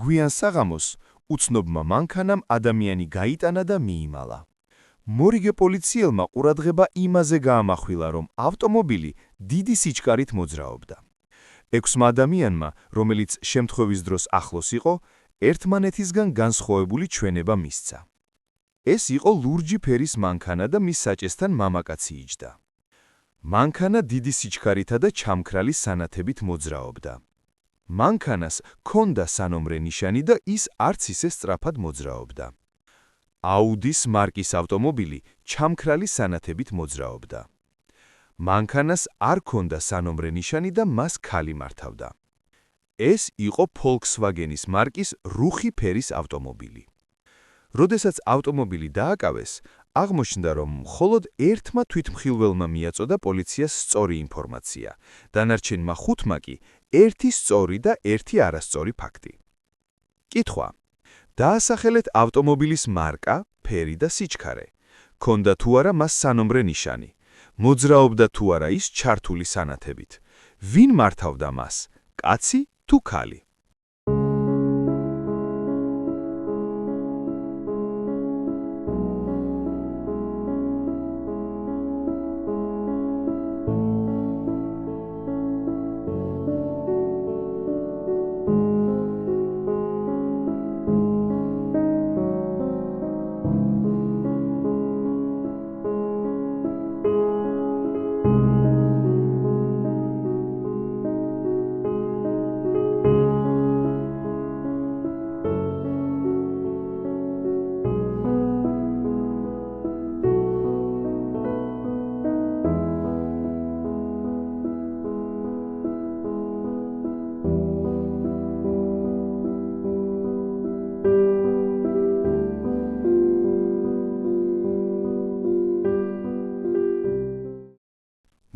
გვიან საღამოს უცნობმა მანქანამ ადამიანი გაიტანა და მიიმალა. მორიგე პოლიციელმა ყურადღება იმაზე გაამახვილა, რომ ავტომობილი დიდი სიჩქარით მოძრაობდა. 6 ადამიანმა, რომელიც შემთხვევის დროს ახლოს იყო, ერთმანეთისგან განსხვავებული ჩვენება მისცა. ეს იყო ლურჯი ფერის მანქანა და მის საჭესთან მამაკაცი იჯდა. მანქანა დიდი სიჩქარითა და ჩამქრალი სანათებით მოძრაობდა. მანქანას ჰქონდა სანომრე ნიშანი და ის არც ისე სწრაფად მოძრაობდა. აუდის მარკის ავტომობილი ჩამქრალი სანათებით მოძრაობდა. მანქანას არ ჰქონდა სანომრე ნიშანი და მას ქალი მართავდა. ეს იყო Volkswagen-ის მარკის რუხი ფერის ავტომობილი. როდესაც ავტომობილი დააკავეს, აღმოჩნდა, რომ მხოლოდ ერთმა თვითმხილველმა მიაწოდა პოლიციას სწორი ინფორმაცია, დანარჩენმა 5-მა კი ერთი სწორი და ერთი არასწორი ფაქტი. კითხვა: დაასახელეთ ავტომობილის მარკა, ფერი და სიჩქარე. ჰქონდა თუ არა მას სანომრე ნიშანი? მოძრაობდა თუ არა ის ჩართული სანათებით? ვინ მართავდა მას, კაცი თუ ქალი?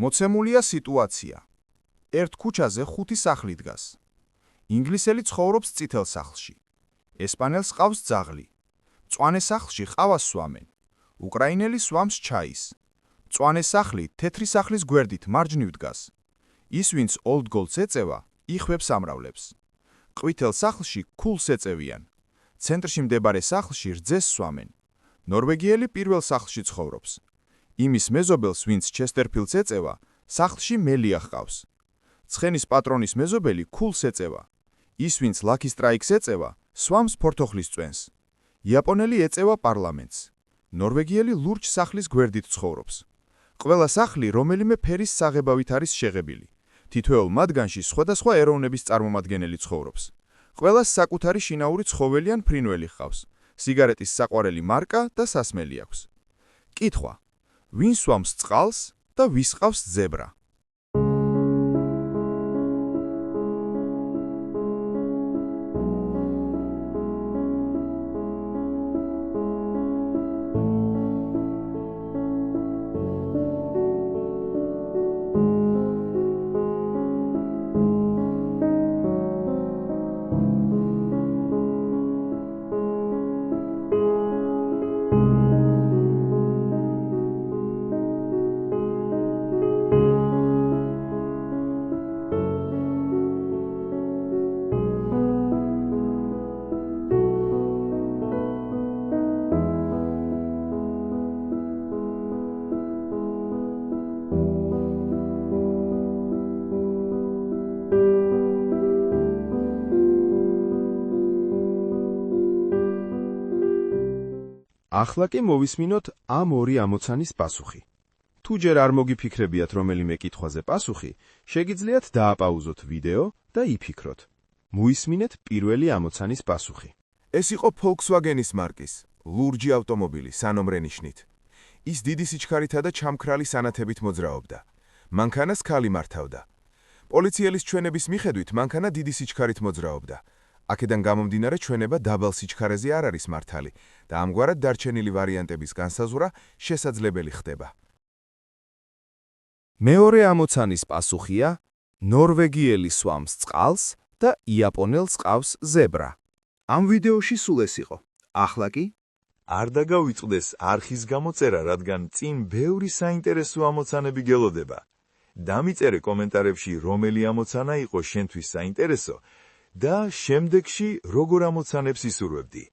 მოცემულია სიტუაცია. ერთ ქუჩაზე 5 სახლი დგას. ინგლისელი ცხოვრობს წითელ სახლში. ესპანელს ყავს ძაღლი. მწვანე სახლში ყავას სვამენ. უკრაინელი სვამს ჩაის. მწვანე სახლი თეთრი სახლის გვერდით მარჯვნივ დგას. ის, ვინც old gold-ს ეწევა, იხვებს ამრავლებს. ყვითელ სახლში ქულს ეწევიან. ცენტრში მდებარე სახლში რძეს სვამენ. ნორვეგიელი პირველ სახლში ცხოვრობს. იმის მეზობელს, ვინც ჩესტერფილდს ეწევა, სახლში მელია ჰყავს. ცხენის პატრონის მეზობელი ქულს ეწევა. ის, ვინც ლაკი სტრაიკს ეწევა, სვამს ფორთოხლის წვენს. იაპონელი ეწევა პარლამენტს. ნორვეგიელი ლურჯ სახლის გვერდით ცხოვრობს. ყველა სახლი რომელიმე ფერის საღებავით არის შეღებილი. თითოეულ მათგანში სხვადასხვა ეროვნების წარმომადგენელი ცხოვრობს. ყველას საკუთარი შინაური ცხოველი ან ფრინველი ჰყავს. სიგარეტის საყვარელი მარკა და სასმელი აქვს. კითხვა: ვინ სვამს წყალს და ვის ყავს ზებრა? ახლა კი მოვისმინოთ ამ ორი ამოცანის პასუხი. თუ ჯერ არ მოგიფიქრებიათ რომელიმე კითხვაზე პასუხი, შეგიძლიათ დააპაუზოთ ვიდეო და იფიქროთ. მოისმინეთ პირველი ამოცანის პასუხი. ეს იყო Volkswagen-ის მარკის ლურჯი ავტომობილი სანომრე ნიშნით. ის დიდი სიჩქარითა და ჩამქრალი სანათებით მოძრაობდა. მანქანას ქალი მართავდა. პოლიციელის ჩვენების მიხედვით მანქანა დიდი სიჩქარით მოძრაობდა. აქედან გამომდინარე ჩვენება დაბალ სიჩქარეზე არ არის მართალი და ამგვარად დარჩენილი ვარიანტების განსაზღვრა შესაძლებელი ხდება. მეორე ამოცანის პასუხია: ნორვეგიელი სვამს წყალს და იაპონელს ყავს ზებრა. ამ ვიდეოში სულ ეს იყო. ახლა კი არ დაგავიწყდეს არხის გამოწერა, რადგან წინ ბევრი საინტერესო ამოცანები გელოდება. დამიწერე კომენტარებში რომელი ამოცანა იყო შენთვის საინტერესო და შემდეგში როგორ ამოცანებს ისურვებდი.